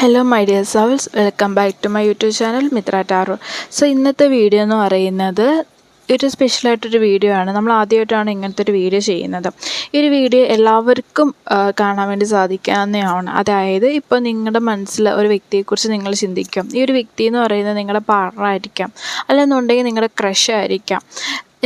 Hello my dear souls, welcome back to my YouTube channel Mithra Tarot. So ഇന്നത്തെ video എന്ന് പറയുന്നത് ഒരു സ്പെഷ്യലായിട്ടൊരു video ആണ്. നമ്മൾ ആദ്യമായിട്ടാണ് ഇങ്ങനത്തെ ഒരു വീഡിയോ ചെയ്യുന്നത്. ഈ ഒരു വീഡിയോ എല്ലാവർക്കും കാണാൻ വേണ്ടി സാധിക്കാവുന്നതാണ്. അതായത് ഇപ്പോൾ നിങ്ങളുടെ മനസ്സിൽ ഒരു വ്യക്തിയെക്കുറിച്ച് നിങ്ങൾ ചിന്തിക്കും. ഈ ഒരു വ്യക്തി എന്ന് പറയുന്നത് നിങ്ങളുടെ പാർട്ണർ ആയിരിക്കാം, അല്ലെന്നുണ്ടെങ്കിൽ നിങ്ങളുടെ ക്രഷ് ആയിരിക്കാം,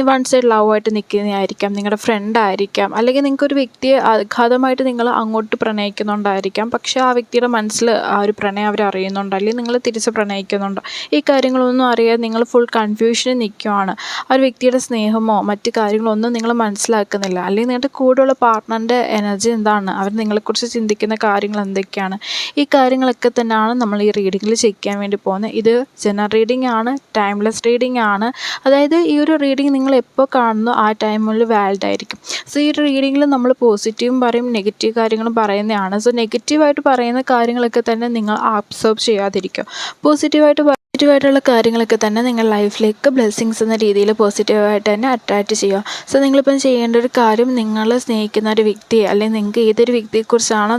വൺ സൈഡ് ലവ് ആയിട്ട് നിൽക്കുന്നതായിരിക്കാം, നിങ്ങളുടെ ഫ്രണ്ട് ആയിരിക്കാം, അല്ലെങ്കിൽ നിങ്ങൾക്കൊരു വ്യക്തിയെ അഗാധമായിട്ട് നിങ്ങൾ അങ്ങോട്ട് പ്രണയിക്കുന്നുണ്ടായിരിക്കാം. പക്ഷേ ആ വ്യക്തിയുടെ മനസ്സിൽ ആ ഒരു പ്രണയം അവർ അറിയുന്നുണ്ടോ, അല്ലെങ്കിൽ നിങ്ങൾ തിരിച്ച് പ്രണയിക്കുന്നുണ്ടോ, ഈ കാര്യങ്ങളൊന്നും അറിയാതെ നിങ്ങൾ ഫുൾ കൺഫ്യൂഷനിൽ നിൽക്കുവാണ്. ആ ഒരു വ്യക്തിയുടെ സ്നേഹമോ മറ്റു കാര്യങ്ങളോ ഒന്നും നിങ്ങൾ മനസ്സിലാക്കുന്നില്ല. അല്ലെങ്കിൽ നിങ്ങളുടെ കൂടെയുള്ള പാർട്ട്ണറിൻ്റെ എനർജി എന്താണ്, അവർ നിങ്ങളെക്കുറിച്ച് ചിന്തിക്കുന്ന കാര്യങ്ങൾ എന്തൊക്കെയാണ്, ഈ കാര്യങ്ങളൊക്കെ തന്നെയാണ് നമ്മൾ ഈ റീഡിങ്ങിൽ ചെക്ക് ചെയ്യാൻ വേണ്ടി പോകുന്നത്. ഇത് ജനറൽ റീഡിംഗ് ആണ്, ടൈംലെസ് റീഡിംഗ് ആണ്. അതായത് ഈ ഒരു റീഡിംഗ് നിങ്ങൾ എപ്പോൾ കാണുന്നു ആ ടൈമിൽ വാലിഡ് ആയിരിക്കും. സോ ഈ ഒരു റീഡിങ്ങിൽ നമ്മൾ പോസിറ്റീവും പറയും, നെഗറ്റീവ് കാര്യങ്ങളും പറയുന്നതാണ്. സോ നെഗറ്റീവായിട്ട് പറയുന്ന കാര്യങ്ങളൊക്കെ തന്നെ നിങ്ങൾ അബ്സോർബ് ചെയ്യാതിരിക്കുക. പോസിറ്റീവായിട്ടുള്ള കാര്യങ്ങളൊക്കെ തന്നെ നിങ്ങൾ ലൈഫിലേക്ക് ബ്ലെസ്സിങ്സ് എന്ന രീതിയിൽ പോസിറ്റീവായിട്ട് തന്നെ അട്രാക്റ്റ് ചെയ്യുക. സോ നിങ്ങളിപ്പം ചെയ്യേണ്ട ഒരു കാര്യം, നിങ്ങൾ സ്നേഹിക്കുന്ന ഒരു വ്യക്തിയെ, അല്ലെങ്കിൽ നിങ്ങൾക്ക് ഏതൊരു വ്യക്തിയെക്കുറിച്ചാണോ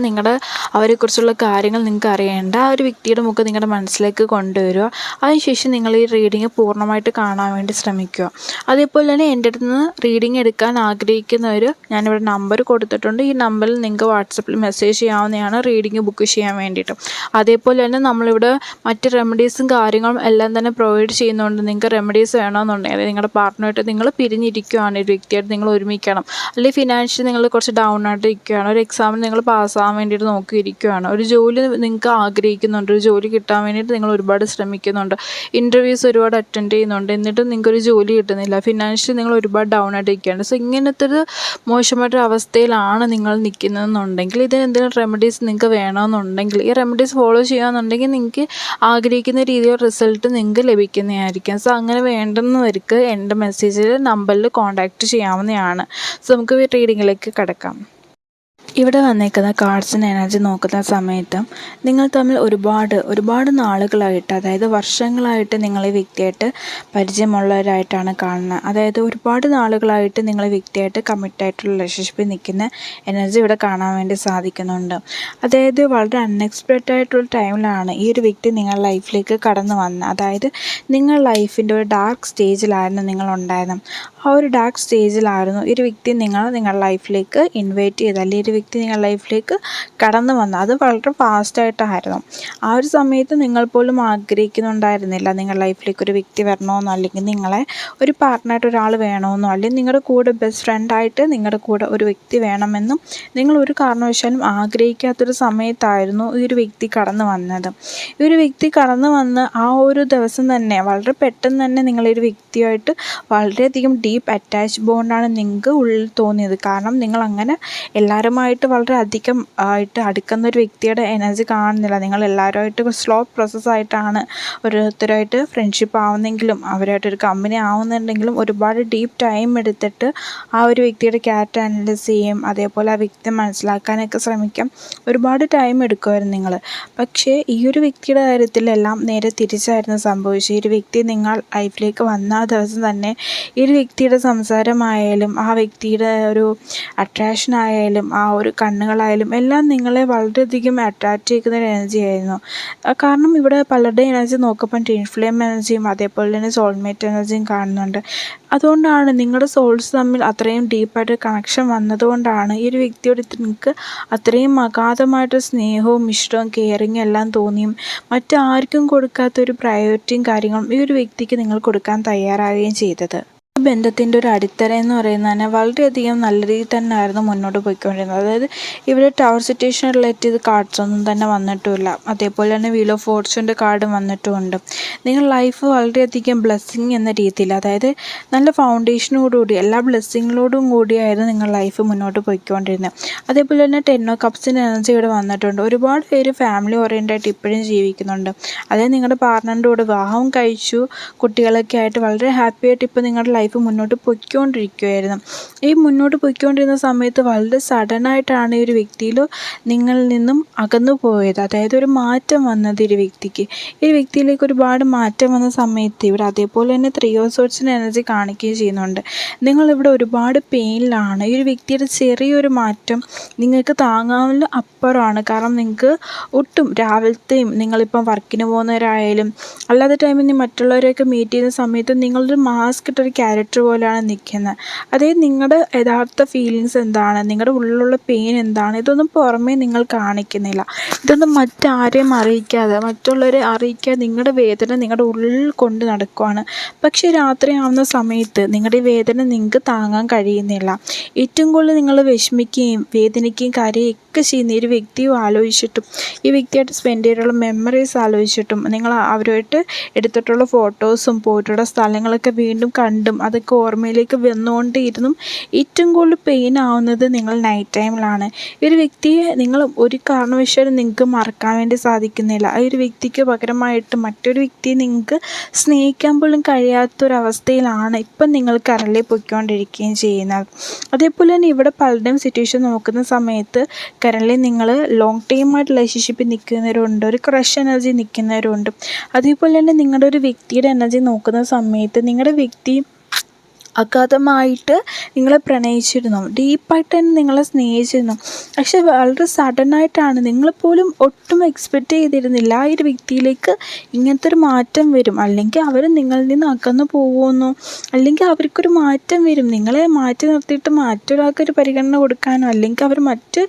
അവരെക്കുറിച്ചുള്ള കാര്യങ്ങൾ നിങ്ങൾക്ക് അറിയേണ്ട, ആ ഒരു വ്യക്തിയുടെ മുഖം നിങ്ങളുടെ മനസ്സിലേക്ക് കൊണ്ടുവരിക. അതിനുശേഷം നിങ്ങൾ ഈ റീഡിങ് പൂർണ്ണമായിട്ട് കാണാൻ വേണ്ടി ശ്രമിക്കുക. അതേപോലെ തന്നെ എൻ്റെ അടുത്ത് നിന്ന് റീഡിങ് എടുക്കാൻ ആഗ്രഹിക്കുന്നവർ, ഞാനിവിടെ നമ്പർ കൊടുത്തിട്ടുണ്ട്. ഈ നമ്പറിൽ നിങ്ങൾക്ക് വാട്സപ്പിൽ മെസ്സേജ് ചെയ്യാവുന്നതാണ് റീഡിങ് ബുക്ക് ചെയ്യാൻ വേണ്ടിയിട്ട്. അതേപോലെ തന്നെ നമ്മളിവിടെ മറ്റ് റെമഡീസും കാര്യങ്ങളും എല്ലാം തന്നെ പ്രൊവൈഡ് ചെയ്യുന്നുണ്ട്. നിങ്ങൾക്ക് റെമഡീസ് വേണമെന്നുണ്ടെങ്കിൽ, അതായത് നിങ്ങളുടെ പാർട്ട്ണറായിട്ട് നിങ്ങൾ പിരിഞ്ഞിരിക്കുകയാണ്, ഒരു വ്യക്തിയായിട്ട് നിങ്ങൾ ഒരുമിക്കണം, അല്ലെങ്കിൽ ഫിനാൻഷ്യലി നിങ്ങൾ കുറച്ച് ഡൗൺ ആയിട്ട് ഇരിക്കുകയാണ്, ഒരു എക്സാമിന് നിങ്ങൾ പാസ്സാകാൻ വേണ്ടിയിട്ട് നോക്കിയിരിക്കുകയാണ്, ഒരു ജോലി നിങ്ങൾക്ക് ആഗ്രഹിക്കുന്നുണ്ട്, ഒരു ജോലി കിട്ടാൻ വേണ്ടിയിട്ട് നിങ്ങൾ ഒരുപാട് ശ്രമിക്കുന്നുണ്ട്, ഇൻ്റർവ്യൂസ് ഒരുപാട് അറ്റൻഡ് ചെയ്യുന്നുണ്ട്, എന്നിട്ടും നിങ്ങൾക്കൊരു ജോലി കിട്ടുന്നില്ല, ഫിനാൻഷ്യലി നിങ്ങൾ ഒരുപാട് ഡൗൺ ആയിട്ട് ഇരിക്കുകയാണ്. സോ ഇങ്ങനത്തെ ഒരു മോശമായിട്ടൊരു അവസ്ഥയിലാണ് നിങ്ങൾ നിൽക്കുന്നതെന്നുണ്ടെങ്കിൽ, ഇതിന് എന്തെങ്കിലും റെമഡീസ് നിങ്ങൾക്ക് വേണമെന്നുണ്ടെങ്കിൽ, ഈ റെമഡീസ് ഫോളോ ചെയ്യുകയാണെന്നുണ്ടെങ്കിൽ നിങ്ങൾക്ക് ആഗ്രഹിക്കുന്ന രീതിയിൽ റിസൾട്ട് നിങ്ങൾക്ക് ലഭിക്കുന്നതായിരിക്കും. സോ അങ്ങനെ വേണ്ടുന്നവർക്ക് എൻ്റെ മെസ്സേജിൽ നമ്പറിൽ കോൺടാക്റ്റ് ചെയ്യാവുന്നതാണ്. സോ നമുക്ക് റീഡിങ്ങിലേക്ക് കിടക്കാം. ഇവിടെ വന്നേക്കുന്ന കാർഡ്സിൻ്റെ എനർജി നോക്കുന്ന സമയത്ത് നിങ്ങൾ തമ്മിൽ ഒരുപാട് നാളുകളായിട്ട്, അതായത് വർഷങ്ങളായിട്ട് നിങ്ങൾ ഈ വ്യക്തിയായിട്ട് പരിചയമുള്ളവരായിട്ടാണ് കാണുന്നത്. അതായത് ഒരുപാട് നാളുകളായിട്ട് നിങ്ങൾ ഈ വ്യക്തിയായിട്ട് കമ്മിറ്റായിട്ടുള്ള റിലേഷൻഷിപ്പിൽ നിൽക്കുന്ന എനർജി ഇവിടെ കാണാൻ വേണ്ടി സാധിക്കുന്നുണ്ട്. അതായത് വളരെ അൺഎക്സ്പെക്റ്റഡ് ആയിട്ടുള്ള ടൈമിലാണ് ഈ ഒരു വ്യക്തി നിങ്ങളുടെ ലൈഫിലേക്ക് കടന്നു വന്നത്. അതായത് നിങ്ങൾ ലൈഫിൻ്റെ ഒരു ഡാർക്ക് സ്റ്റേജിലായിരുന്നു നിങ്ങളുണ്ടായിരുന്നത്. ആ ഒരു ഡാർക്ക് സ്റ്റേജിലായിരുന്നു ഈ ഒരു വ്യക്തി നിങ്ങളുടെ ലൈഫിലേക്ക് ഇൻവൈറ്റ് ചെയ്ത്, അല്ലെങ്കിൽ ഒരു വ്യക്തി നിങ്ങളുടെ ലൈഫിലേക്ക് കടന്നു വന്നു. അത് വളരെ ഫാസ്റ്റായിട്ടായിരുന്നു. ആ ഒരു സമയത്ത് നിങ്ങൾ പോലും ആഗ്രഹിക്കുന്നുണ്ടായിരുന്നില്ല നിങ്ങളുടെ ലൈഫിലേക്ക് ഒരു വ്യക്തി വരണമെന്നോ, അല്ലെങ്കിൽ നിങ്ങളെ ഒരു പാർട്ട്ണറായിട്ട് ഒരാൾ വേണമെന്നോ, അല്ലെങ്കിൽ നിങ്ങളുടെ കൂടെ ബെസ്റ്റ് ഫ്രണ്ടായിട്ട് നിങ്ങളുടെ കൂടെ ഒരു വ്യക്തി വേണമെന്നും നിങ്ങൾ ഒരു കാരണവശാലും ആഗ്രഹിക്കാത്തൊരു സമയത്തായിരുന്നു ഈ ഒരു വ്യക്തി കടന്നു വന്നത്. ഈ ഒരു വ്യക്തി കടന്നു വന്ന് ആ ഒരു ദിവസം തന്നെ വളരെ പെട്ടെന്ന് തന്നെ നിങ്ങളൊരു വ്യക്തിയായിട്ട് വളരെയധികം ഡീപ്പ് അറ്റാച്ച് ബോണ്ടാണ് നിങ്ങൾക്ക് ഉള്ളിൽ തോന്നിയത്. കാരണം നിങ്ങൾ അങ്ങനെ എല്ലാവരുമായിട്ട് വളരെ അധികം ആയിട്ട് അടുക്കുന്ന ഒരു വ്യക്തിയുടെ എനർജി കാണുന്നില്ല. നിങ്ങൾ എല്ലാവരുമായിട്ട് സ്ലോ പ്രോസസ്സായിട്ടാണ് ഓരോരുത്തരായിട്ട് ഫ്രണ്ട്ഷിപ്പ് ആവുന്നെങ്കിലും, അവരായിട്ടൊരു കമ്പനി ആവുന്നുണ്ടെങ്കിലും ഒരുപാട് ഡീപ്പ് ടൈം എടുത്തിട്ട് ആ ഒരു വ്യക്തിയുടെ ക്യാരക്ടർ അനലൈസ് ചെയ്യും, അതേപോലെ ആ വ്യക്തിയെ മനസ്സിലാക്കാനൊക്കെ ശ്രമിക്കാം. ഒരുപാട് ടൈം എടുക്കുമായിരുന്നു നിങ്ങൾ. പക്ഷേ ഈ ഒരു വ്യക്തിയുടെ കാര്യത്തിലെല്ലാം നേരെ തിരിച്ചായിരുന്നു സംഭവിച്ചത്. ഈ ഒരു വ്യക്തി നിങ്ങൾ ലൈഫിലേക്ക് വന്ന ആ ദിവസം തന്നെ ഈ ഒരു വ്യക്തിയുടെ സംസാരമായാലും, ആ വ്യക്തിയുടെ ഒരു അട്രാക്ഷൻ ആയാലും, ആ ഒരു കണ്ണുകളായാലും എല്ലാം നിങ്ങളെ വളരെയധികം അട്രാക്റ്റ് ചെയ്യുന്ന ഒരു എനർജി ആയിരുന്നു. കാരണം ഇവിടെ പലരുടെയും എനർജി നോക്കുമ്പോൾ ട്വിൻ ഫ്ലെയിം എനർജിയും അതേപോലെ തന്നെ സോൾമേറ്റ് എനർജിയും കാണുന്നുണ്ട്. അതുകൊണ്ടാണ് നിങ്ങളുടെ സോൾസ് തമ്മിൽ അത്രയും ഡീപ്പായിട്ട് കണക്ഷൻ വന്നതുകൊണ്ടാണ് ഈ ഒരു വ്യക്തിയോട് നിങ്ങൾക്ക് അത്രയും അഗാധമായിട്ട് സ്നേഹവും ഇഷ്ടവും കെയറിങ്ങും എല്ലാം തോന്നിയും മറ്റാർക്കും കൊടുക്കാത്തൊരു പ്രയോറിറ്റിയും കാര്യങ്ങളും ഈ ഒരു വ്യക്തിക്ക് നിങ്ങൾ കൊടുക്കാൻ തയ്യാറാവുകയും ചെയ്തത്. ബന്ധത്തിൻ്റെ ഒരു അടിത്തറ എന്ന് പറയുന്നത് തന്നെ വളരെയധികം നല്ല രീതിയിൽ തന്നെ ആയിരുന്നു മുന്നോട്ട് പോയിക്കൊണ്ടിരുന്നത്. അതായത് ഇവിടെ ടവർ സിറ്റുവേഷൻ റിലേറ്റ് ചെയ്ത് കാർഡ്സ് ഒന്നും തന്നെ വന്നിട്ടുമില്ല. അതേപോലെ തന്നെ വീൽ ഓഫ് ഫോർച്യൂണിൻ്റെ കാർഡും വന്നിട്ടുമുണ്ട്. നിങ്ങൾ ലൈഫ് വളരെയധികം ബ്ലെസ്സിങ് എന്ന രീതിയിൽ, അതായത് നല്ല ഫൗണ്ടേഷനോടുകൂടി എല്ലാ ബ്ലെസ്സിങ്ങിലോടും കൂടിയായിരുന്നു നിങ്ങൾ ലൈഫ് മുന്നോട്ട് പോയിക്കൊണ്ടിരുന്നത്. അതേപോലെ തന്നെ 10 ഓഫ് കപ്സിൻ്റെ എനർജി ഇവിടെ വന്നിട്ടുണ്ട്. ഒരുപാട് പേര് ഫാമിലി ഓറിയൻ്റായിട്ട് ഇപ്പോഴും ജീവിക്കുന്നുണ്ട്. അതായത് നിങ്ങളുടെ പാർട്ട്ണറിൻ്റെ കൂടെ വിവാഹം കഴിച്ചു, കുട്ടികളൊക്കെ ആയിട്ട് വളരെ ഹാപ്പി ആയിട്ട് ഇപ്പോൾ നിങ്ങളുടെ ലൈഫ് മുന്നോട്ട് പൊയ്ക്കൊണ്ടിരിക്കുകയായിരുന്നു. ഈ മുന്നോട്ട് പൊയ്ക്കൊണ്ടിരുന്ന സമയത്ത് വളരെ സഡനായിട്ടാണ് ഈ ഒരു വ്യക്തിയിൽ നിങ്ങളിൽ നിന്നും അകന്നു പോയത്. അതായത് ഒരു മാറ്റം വന്നത് ഈ വ്യക്തിക്ക്. ഈ വ്യക്തിയിലേക്ക് ഒരുപാട് മാറ്റം വന്ന സമയത്ത് ഇവിടെ അതേപോലെ തന്നെ 3 ഓഫ് സോർഡ്സിൻ്റെ എനർജി കാണിക്കുകയും ചെയ്യുന്നുണ്ട്. നിങ്ങളിവിടെ ഒരുപാട് പെയിനിലാണ്. ഈ ഒരു വ്യക്തിയുടെ ചെറിയൊരു മാറ്റം നിങ്ങൾക്ക് താങ്ങാവുന്ന അപ്പുറമാണ്. കാരണം നിങ്ങൾക്ക് ഒട്ടും രാവിലത്തെയും നിങ്ങളിപ്പം വർക്കിന് പോകുന്നവരായാലും അല്ലാത്ത ടൈമിൽ മറ്റുള്ളവരെയൊക്കെ മീറ്റ് ചെയ്യുന്ന സമയത്ത് നിങ്ങളൊരു മാസ്ക് ഇട്ടൊരു ക്യാരക്ടർ പോലെയാണ് നിൽക്കുന്നത്. അതായത് നിങ്ങളുടെ യഥാർത്ഥ ഫീലിങ്സ് എന്താണ്, നിങ്ങളുടെ ഉള്ളിലുള്ള പെയിൻ എന്താണ്, ഇതൊന്നും പുറമേ നിങ്ങൾ കാണിക്കുന്നില്ല. ഇതൊന്നും മറ്റാരെയും അറിയിക്കാതെ, മറ്റുള്ളവരെ അറിയിക്കാതെ നിങ്ങളുടെ വേദന നിങ്ങളുടെ ഉള്ളിൽ കൊണ്ട് നടക്കുവാണ്. പക്ഷേ രാത്രി ആവുന്ന സമയത്ത് നിങ്ങളുടെ വേദന നിങ്ങൾക്ക് താങ്ങാൻ കഴിയുന്നില്ല. ഏറ്റവും കൂടുതൽ നിങ്ങൾ വിഷമിക്കുകയും വേദനിക്കുകയും കരയൊക്കെ ചെയ്യുന്ന ഈ ഒരു വ്യക്തിയും ആലോചിച്ചിട്ടും ഈ വ്യക്തിയായിട്ട് സ്പെൻഡ് ചെയ്തിട്ടുള്ള മെമ്മറീസ് ആലോചിച്ചിട്ടും നിങ്ങൾ അവരുമായിട്ട് എടുത്തിട്ടുള്ള ഫോട്ടോസും പോയിട്ടുള്ള സ്ഥലങ്ങളൊക്കെ വീണ്ടും കണ്ടും അതൊക്കെ ഓർമ്മയിലേക്ക് വന്നുകൊണ്ടേയിരുന്നും ഏറ്റവും കൂടുതൽ പെയിൻ ആവുന്നത് നിങ്ങൾ നൈറ്റ് ടൈമിലാണ്. ഈ ഒരു വ്യക്തിയെ നിങ്ങൾ ഒരു കാരണവശാലും നിങ്ങൾക്ക് മറക്കാൻ വേണ്ടി സാധിക്കുന്നില്ല. ഈ ഒരു വ്യക്തിക്ക് പകരമായിട്ട് മറ്റൊരു വ്യക്തിയെ നിങ്ങൾക്ക് സ്നേഹിക്കാൻ പോലും കഴിയാത്തൊരവസ്ഥയിലാണ് ഇപ്പം നിങ്ങൾ കറലി പൊയ്ക്കൊണ്ടിരിക്കുകയും ചെയ്യുന്നത്. അതേപോലെ തന്നെ ഇവിടെ പലരുടെയും സിറ്റുവേഷൻ നോക്കുന്ന സമയത്ത് കറലി നിങ്ങൾ ലോങ് ടൈമായിട്ട് റിലേഷൻഷിപ്പിൽ നിൽക്കുന്നവരുണ്ട്, ഒരു ക്രഷ് എനർജി നിൽക്കുന്നവരുണ്ട്. അതേപോലെ തന്നെ നിങ്ങളുടെ ഒരു വ്യക്തിയുടെ എനർജി നോക്കുന്ന സമയത്ത് നിങ്ങളുടെ വ്യക്തി അഗാധമായിട്ട് നിങ്ങളെ പ്രണയിച്ചിരുന്നു, ഡീപ്പായിട്ട് തന്നെ നിങ്ങളെ സ്നേഹിച്ചിരുന്നു. പക്ഷെ വളരെ സഡനായിട്ടാണ്, നിങ്ങളെപ്പോലും ഒട്ടും എക്സ്പെക്റ്റ് ചെയ്തിരുന്നില്ല ആ ഒരു വ്യക്തിയിലേക്ക് ഇങ്ങനത്തെ ഒരു മാറ്റം വരും, അല്ലെങ്കിൽ അവർ നിങ്ങളിൽ നിന്ന് അകന്നു പോകുമെന്നോ, അല്ലെങ്കിൽ അവർക്കൊരു മാറ്റം വരും. നിങ്ങളെ മാറ്റി നിർത്തിയിട്ട് മറ്റൊരാൾക്കൊരു പരിഗണന കൊടുക്കാനോ, അല്ലെങ്കിൽ അവർ മറ്റ്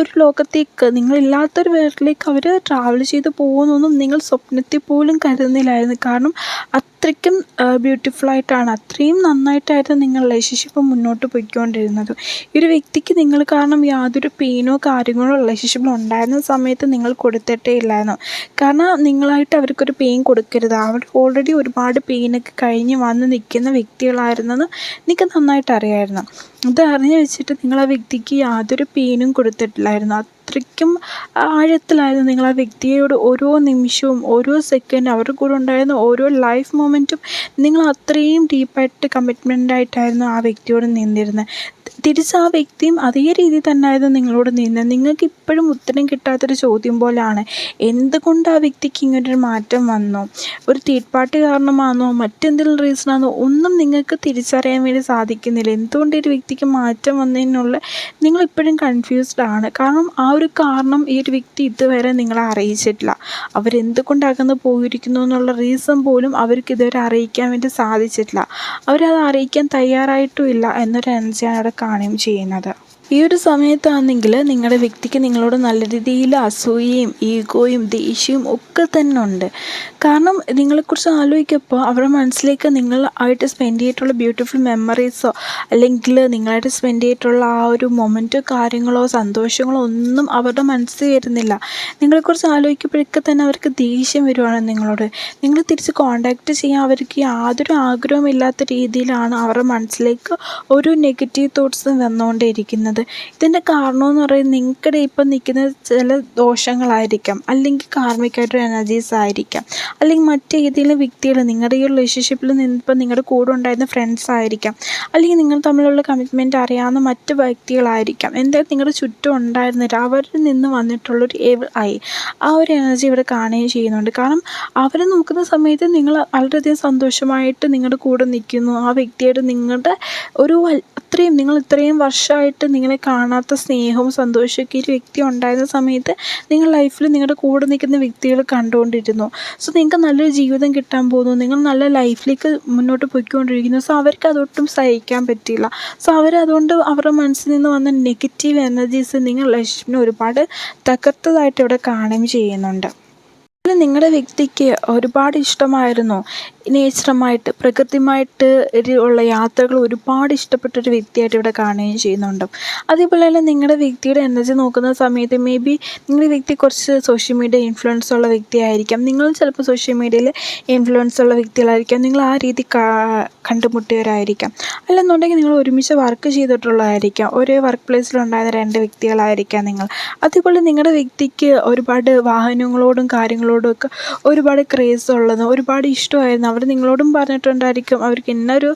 ഒരു ലോകത്തേക്ക്, നിങ്ങളില്ലാത്തൊരു വേൾഡിലേക്ക് അവർ ട്രാവൽ ചെയ്ത് പോകുന്നൊന്നും നിങ്ങൾ സ്വപ്നത്തിൽ പോലും കരുതുന്നില്ലായിരുന്നു. കാരണം അത്രയ്ക്കും ബ്യൂട്ടിഫുള്ളായിട്ടാണ്, അത്രയും നന്നായിട്ടായിരുന്നു നിങ്ങൾ റിലേഷൻഷിപ്പ് മുന്നോട്ട് പോയിക്കൊണ്ടിരുന്നത്. ഈ ഒരു വ്യക്തിക്ക് നിങ്ങൾ കാരണം യാതൊരു പെയിനോ കാര്യങ്ങളോ റിലേഷൻഷിപ്പിൽ ഉണ്ടായിരുന്ന സമയത്ത് നിങ്ങൾ കൊടുത്തിട്ടേ ഇല്ലായിരുന്നു. കാരണം നിങ്ങളായിട്ട് അവർക്കൊരു പെയിൻ കൊടുക്കരുത്, അവർ ഓൾറെഡി ഒരുപാട് പെയിനൊക്കെ കഴിഞ്ഞ് വന്ന് നിൽക്കുന്ന വ്യക്തികളായിരുന്നെന്ന് എനിക്ക് നന്നായിട്ട് അറിയാമായിരുന്നു. ഇത് അറിഞ്ഞ് വെച്ചിട്ട് നിങ്ങൾ ആ വ്യക്തിക്ക് യാതൊരു പെയിനും കൊടുത്തിട്ടില്ലായിരുന്നു. അത്രയ്ക്കും ആഴത്തിലായിരുന്നു നിങ്ങൾ ആ വ്യക്തിയോട് ഓരോ നിമിഷവും ഓരോ സെക്കൻഡ് അവരുടെ കൂടെ ഉണ്ടായിരുന്ന ഓരോ ലൈഫ് മൊമെൻറ്റും നിങ്ങൾ അത്രയും ഡീപ്പായിട്ട് കമ്മിറ്റ്മെൻ്റായിട്ടായിരുന്നു ആ വ്യക്തിയോട് നിന്നിരുന്നത്. തിരിച്ച് ആ വ്യക്തിയും അതേ രീതിയിൽ തന്നെയായിരുന്നു നിങ്ങളോട് നിന്നത്. നിങ്ങൾക്ക് ഇപ്പോഴും ഉത്തരം കിട്ടാത്തൊരു ചോദ്യം പോലെയാണ്, എന്തുകൊണ്ട് ആ വ്യക്തിക്ക് ഇങ്ങനൊരു മാറ്റം വന്നു? ഒരു തേർഡ് പാർട്ടി കാരണമാണോ, മറ്റെന്തെങ്കിലും റീസണാണോ, ഒന്നും നിങ്ങൾക്ക് തിരിച്ചറിയാൻ വേണ്ടി സാധിക്കുന്നില്ല. എന്തുകൊണ്ട് ഈ ഒരു വ്യക്തിക്ക് മാറ്റം വന്നതിനുള്ള നിങ്ങളിപ്പോഴും കൺഫ്യൂസ്ഡ് ആണ്. കാരണം ആ ഒരു കാരണം ഈ ഒരു വ്യക്തി ഇതുവരെ നിങ്ങളെ അറിയിച്ചിട്ടില്ല. അവരെന്തുകൊണ്ട് അകന്ന് പോയിരിക്കുന്നു എന്നുള്ള റീസൺ പോലും അവർക്ക് ഇതുവരെ അറിയിക്കാൻ വേണ്ടി സാധിച്ചിട്ടില്ല. അവരത് അറിയിക്കാൻ തയ്യാറായിട്ടും ഇല്ല എന്നൊരു എനർജിയാണ് അവിടെ കാണുകയും ചെയ്യുന്നത്. ഈ ഒരു സമയത്താണെങ്കിൽ നിങ്ങളുടെ വ്യക്തിക്ക് നിങ്ങളോട് നല്ല രീതിയിൽ അസൂയയും ഈഗോയും ദേഷ്യവും ഒക്കെ തന്നെ ഉണ്ട്. കാരണം നിങ്ങളെക്കുറിച്ച് ആലോചിക്കുമ്പോൾ അവരുടെ മനസ്സിലേക്ക് നിങ്ങൾ ആയിട്ട് സ്പെൻഡ് ചെയ്തിട്ടുള്ള ബ്യൂട്ടിഫുൾ മെമ്മറീസോ അല്ലെങ്കിൽ നിങ്ങളായിട്ട് സ്പെൻഡ് ചെയ്തിട്ടുള്ള ആ ഒരു മൊമെൻറ്റോ കാര്യങ്ങളോ സന്തോഷങ്ങളോ ഒന്നും അവരുടെ മനസ്സിൽ വരുന്നില്ല. നിങ്ങളെക്കുറിച്ച് ആലോചിക്കുമ്പോഴൊക്കെ തന്നെ അവർക്ക് ദേഷ്യം വരുവാണ് നിങ്ങളോട്. നിങ്ങൾ തിരിച്ച് കോണ്ടാക്റ്റ് ചെയ്യാൻ അവർക്ക് യാതൊരു ആഗ്രഹമില്ലാത്ത രീതിയിലാണ് അവരുടെ മനസ്സിലേക്ക് ഒരു നെഗറ്റീവ് തോട്ട്സും വന്നുകൊണ്ടേയിരിക്കുന്നത്. ഇതിൻ്റെ കാരണമെന്ന് പറയുന്നത് നിങ്ങളുടെ ഇപ്പം നിൽക്കുന്ന ചില ദോഷങ്ങളായിരിക്കാം, അല്ലെങ്കിൽ കാർമികമായിട്ടൊരു എനർജീസ് ആയിരിക്കാം, അല്ലെങ്കിൽ മറ്റേതെങ്കിലും വ്യക്തികൾ നിങ്ങളുടെ ഈ റിലേഷൻഷിപ്പിൽ നിന്നിപ്പോൾ നിങ്ങളുടെ കൂടെ ഉണ്ടായിരുന്ന ഫ്രണ്ട്സ് ആയിരിക്കാം, അല്ലെങ്കിൽ നിങ്ങൾ തമ്മിലുള്ള കമ്മിറ്റ്മെൻറ്റ് അറിയാവുന്ന മറ്റ് വ്യക്തികളായിരിക്കാം. എന്തായാലും നിങ്ങളുടെ ചുറ്റും ഉണ്ടായിരുന്നില്ല, അവരിൽ നിന്ന് വന്നിട്ടുള്ളൊരു ആയി ആ ഒരു എനർജി ഇവിടെ കാണുകയും ചെയ്യുന്നുണ്ട്. കാരണം അവരെ നോക്കുന്ന സമയത്ത് നിങ്ങൾ വളരെയധികം സന്തോഷമായിട്ട് നിങ്ങളുടെ കൂടെ നിൽക്കുന്നു. ആ വ്യക്തിയായിട്ട് നിങ്ങളുടെ ഒരു നിങ്ങൾ ഇത്രയും വർഷമായിട്ട് നിങ്ങളെ കാണാത്ത സ്നേഹവും സന്തോഷമൊക്കെ ഈ വ്യക്തി ഉണ്ടായിരുന്ന സമയത്ത് നിങ്ങൾ ലൈഫിൽ നിങ്ങളുടെ കൂടെ നിൽക്കുന്ന വ്യക്തികൾ കണ്ടുകൊണ്ടിരുന്നു. സോ നിങ്ങൾക്ക് നല്ലൊരു ജീവിതം കിട്ടാൻ പോകുന്നു, നിങ്ങൾ നല്ല ലൈഫിലേക്ക് മുന്നോട്ട് പോയിക്കൊണ്ടിരിക്കുന്നു. സോ അവർക്ക് അതൊട്ടും സഹിക്കാൻ പറ്റിയില്ല. സോ അവരതുകൊണ്ട് അവരുടെ മനസ്സിൽ നിന്ന് വന്ന നെഗറ്റീവ് എനർജീസ് നിങ്ങൾ റിലേഷൻഷിപ്പിനെ ഒരുപാട് തകർത്തതായിട്ട് ഇവിടെ കാണുകയും ചെയ്യുന്നുണ്ട്. നിങ്ങളുടെ വ്യക്തിക്ക് ഒരുപാട് ഇഷ്ടമായിരുന്നു നേച്ചറുമായിട്ട് പ്രകൃതിയുമായിട്ട് ഉള്ള യാത്രകൾ ഒരുപാട് ഇഷ്ടപ്പെട്ടൊരു വ്യക്തിയായിട്ട് ഇവിടെ കാണുകയും ചെയ്യുന്നുണ്ട്. അതേപോലെ തന്നെ നിങ്ങളുടെ വ്യക്തിയുടെ എനർജി നോക്കുന്ന സമയത്ത് മേ ബി നിങ്ങളുടെ വ്യക്തി കുറച്ച് സോഷ്യൽ മീഡിയ ഇൻഫ്ലുവൻസ് ഉള്ള വ്യക്തിയായിരിക്കാം, നിങ്ങൾ ചിലപ്പോൾ സോഷ്യൽ മീഡിയയിൽ ഇൻഫ്ലുവൻസ് ഉള്ള വ്യക്തികളായിരിക്കാം, നിങ്ങൾ ആ രീതി കണ്ടുമുട്ടിയവരായിരിക്കാം, അല്ലെന്നുണ്ടെങ്കിൽ നിങ്ങൾ ഒരുമിച്ച് വർക്ക് ചെയ്തിട്ടുള്ളതായിരിക്കാം, ഒരേ വർക്ക് പ്ലേസിലുണ്ടായിരുന്ന 2 വ്യക്തികളായിരിക്കാം നിങ്ങൾ. അതേപോലെ നിങ്ങളുടെ വ്യക്തിക്ക് ഒരുപാട് വാഹനങ്ങളോടും കാര്യങ്ങളോടും ഒക്കെ ഒരുപാട് ക്രേസ് ഉള്ളതും ഒരുപാട് ഇഷ്ടമായിരുന്നു അവർ നിങ്ങളോടും പറഞ്ഞിട്ടുണ്ടായിരിക്കും അവർക്ക് ഇന്നൊരു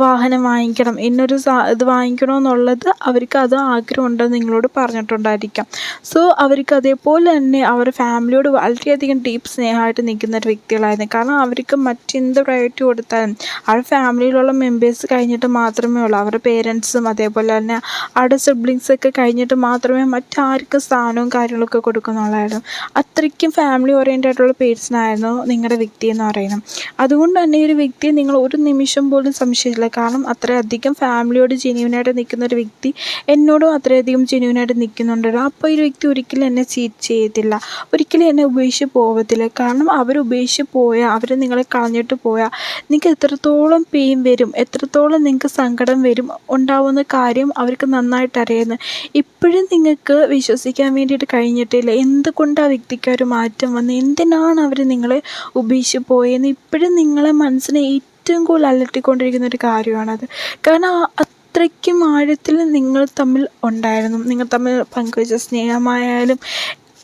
വാഹനം വാങ്ങിക്കണം, ഇന്നൊരു ഇത് വാങ്ങിക്കണമെന്നുള്ളത് അവർക്ക് അത് ആഗ്രഹമുണ്ടെന്ന് നിങ്ങളോട് പറഞ്ഞിട്ടുണ്ടായിരിക്കാം. സോ അവർക്ക് അതേപോലെ തന്നെ അവരുടെ ഫാമിലിയോട് വളരെയധികം ഡീപ്പ് സ്നേഹമായിട്ട് നിൽക്കുന്ന ഒരു വ്യക്തികളായിരുന്നു. കാരണം അവർക്ക് മറ്റെന്ത് പ്രയോറിറ്റി കൊടുത്താലും അവരുടെ ഫാമിലിയിലുള്ള മെമ്പേഴ്സ് കഴിഞ്ഞിട്ട് മാത്രമേ ഉള്ളൂ, അവരുടെ പേരൻസും അതേപോലെ തന്നെ അവരുടെ സിബ്ലിങ്സൊക്കെ കഴിഞ്ഞിട്ട് മാത്രമേ മറ്റാർക്കും സ്ഥാനവും കാര്യങ്ങളൊക്കെ കൊടുക്കുന്നുള്ളായിരുന്നു. അത്രയ്ക്കും ഫാമിലി ഓറിയൻറ്റഡ് ആയിട്ടുള്ള പേഴ്സണായിരുന്നു നിങ്ങളുടെ വ്യക്തി എന്ന് പറയുന്നത്. അതുകൊണ്ട് തന്നെ ഈ ഒരു വ്യക്തിയെ നിങ്ങൾ ഒരു നിമിഷം പോലും സംശയിച്ചില്ല. കാരണം അത്രയധികം ഫാമിലിയോട് ജെന്യൂനായിട്ട് നിൽക്കുന്ന ഒരു വ്യക്തി എന്നോടും അത്രയധികം ജെന്യൂനായിട്ട് നിൽക്കുന്നുണ്ടല്ലോ. അപ്പോൾ ഈ ഒരു വ്യക്തി ഒരിക്കലും എന്നെ ചീറ്റ് ചെയ്യത്തില്ല, ഒരിക്കലും എന്നെ ഉപേക്ഷിച്ച് പോകത്തില്ല. കാരണം അവർ ഉപേക്ഷിച്ച് പോയാൽ, അവർ നിങ്ങളെ കളഞ്ഞിട്ട് പോയാൽ നിങ്ങൾക്ക് എത്രത്തോളം പെയിൻ വരും, എത്രത്തോളം നിങ്ങൾക്ക് സങ്കടം വരും ഉണ്ടാവുന്ന കാര്യം അവർക്ക് നന്നായിട്ട് അറിയുന്നു. ഇപ്പോഴും നിങ്ങൾക്ക് വിശ്വസിക്കാൻ വേണ്ടിയിട്ട് കഴിഞ്ഞിട്ടില്ല എന്തുകൊണ്ട് ആ വ്യക്തിക്ക് ഒരു മാറ്റം വന്ന്, എന്തിനാണ് അവർ നിങ്ങളെ ഉപേക്ഷിച്ച് പോയെന്ന് ഇപ്പോഴും നിങ്ങളെ മനസ്സിനെ ഏറ്റവും കൂടുതൽ അലട്ടിക്കൊണ്ടിരിക്കുന്ന ഒരു കാര്യമാണത്. കാരണം അത്രയ്ക്കും ആഴത്തിൽ നിങ്ങൾ തമ്മിൽ ഉണ്ടായിരുന്നു. നിങ്ങൾ തമ്മിൽ പങ്കുവച്ച സ്നേഹമായാലും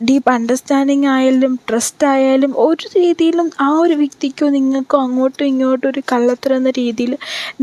ഡീപ്പ് അണ്ടർസ്റ്റാൻഡിങ് ആയാലും ട്രസ്റ്റ് ആയാലും ഒരു രീതിയിലും ആ ഒരു വ്യക്തിക്കോ നിങ്ങൾക്കോ അങ്ങോട്ടും ഇങ്ങോട്ടും ഒരു കള്ളത്തരം എന്ന രീതിയിൽ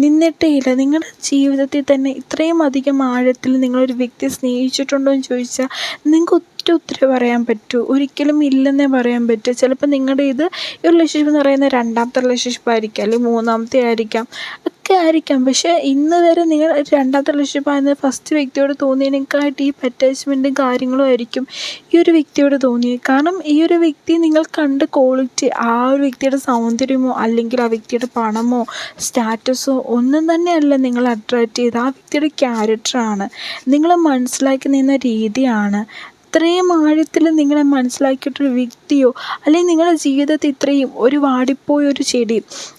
നിന്നിട്ടേ ഇല്ല. നിങ്ങളുടെ ജീവിതത്തിൽ തന്നെ ഇത്രയും അധികം ആഴത്തിൽ നിങ്ങളൊരു വ്യക്തിയെ സ്നേഹിച്ചിട്ടുണ്ടോ എന്ന് ചോദിച്ചാൽ നിങ്ങൾക്ക് ഉത്തരം പറയാൻ പറ്റൂ, ഒരിക്കലും ഇല്ലെന്നേ പറയാൻ പറ്റൂ. ചിലപ്പോൾ നിങ്ങളുടെ ഈ ഒരു റിലേഷൻഷിപ്പ് എന്ന് പറയുന്നത് രണ്ടാമത്തെ റിലേഷൻഷിപ്പ് ആയിരിക്കാം, അല്ലെങ്കിൽ മൂന്നാമത്തെ ആയിരിക്കാം, ഒക്കെ ആയിരിക്കാം. പക്ഷേ ഇന്ന് വരെ നിങ്ങൾ രണ്ടാമത്തെ റിലേഷൻഷിപ്പ് ആയിരുന്നത് ഫസ്റ്റ് വ്യക്തിയോട് തോന്നിയതിനേക്കാൾ ഡീപ്പ് അറ്റാച്ച്മെൻറ്റും കാര്യങ്ങളും ആയിരിക്കും ഈ ഒരു വ്യക്തിയോട് തോന്നിയത്. കാരണം ഈ ഒരു വ്യക്തി നിങ്ങൾ കണ്ട ക്വാളിറ്റി, ആ ഒരു വ്യക്തിയുടെ സൗന്ദര്യമോ അല്ലെങ്കിൽ ആ വ്യക്തിയുടെ പണമോ സ്റ്റാറ്റസോ ഒന്നും തന്നെയല്ല നിങ്ങൾ അട്രാക്റ്റ് ചെയ്ത്, ആ വ്യക്തിയുടെ ക്യാരക്ടറാണ്, നിങ്ങളെ മനസ്സിലാക്കി നിന്ന രീതിയാണ്. ഇത്രയും ആഴത്തിൽ നിങ്ങളെ മനസ്സിലാക്കിയിട്ടൊരു വ്യക്തിയോ അല്ലെങ്കിൽ നിങ്ങളുടെ ജീവിതത്തിൽ ഇത്രയും ഒരു വാടിപ്പോയ ഒരു ചെടി,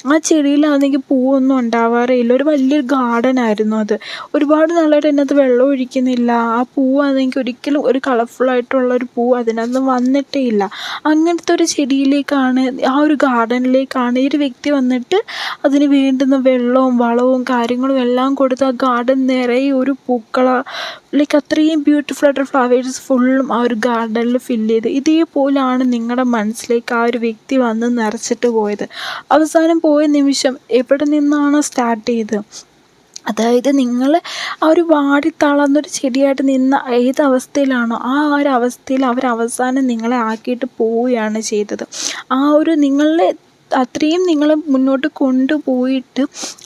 ആ ചെടിയിലാണെങ്കിൽ പൂവൊന്നും ഉണ്ടാവാറേയില്ല, ഒരു വലിയൊരു ഗാർഡനായിരുന്നു അത്, ഒരുപാട് നാളായിട്ട് അതിനകത്ത് വെള്ളം ഒഴിക്കുന്നില്ല, ആ പൂവാണെങ്കിൽ ഒരിക്കലും ഒരു കളർഫുള്ളായിട്ടുള്ളൊരു പൂ അതിനകത്ത് വന്നിട്ടേ ഇല്ല. അങ്ങനത്തെ ഒരു ചെടിയിലേക്കാണ്, ആ ഒരു ഗാർഡനിലേക്കാണ് ഈ ഒരു വ്യക്തി വന്നിട്ട് അതിന് വേണ്ടുന്ന വെള്ളവും വളവും കാര്യങ്ങളും എല്ലാം കൊടുത്ത് ആ ഗാർഡൻ നിറയെ ഒരു ലൈക്ക് അത്രയും ബ്യൂട്ടിഫുൾ ആയിട്ടുള്ള ഫ്ലവേഴ്സ് ഫുള്ളും ആ ഒരു ഗാർഡനിൽ ഫില്ല് ചെയ്ത് ഇതേപോലെയാണ് നിങ്ങളുടെ മനസ്സിലേക്ക് ആ ഒരു വ്യക്തി വന്ന് നിറച്ചിട്ട് പോയത്. അവസാനം പോയ നിമിഷം എവിടെ നിന്നാണോ സ്റ്റാർട്ട് ചെയ്തത്, അതായത് നിങ്ങൾ ആ ഒരു വാടിത്തളർന്നൊരു ചെടിയായിട്ട് നിന്ന ഏത് അവസ്ഥയിലാണോ ആ ഒരു അവസ്ഥയിൽ അവർ അവസാനം നിങ്ങളെ ആക്കിയിട്ട് പോവുകയാണ് ചെയ്തത്. ആ ഒരു നിങ്ങളെ അത്രയും നിങ്ങൾ മുന്നോട്ട് കൊണ്ടുപോയിട്ട്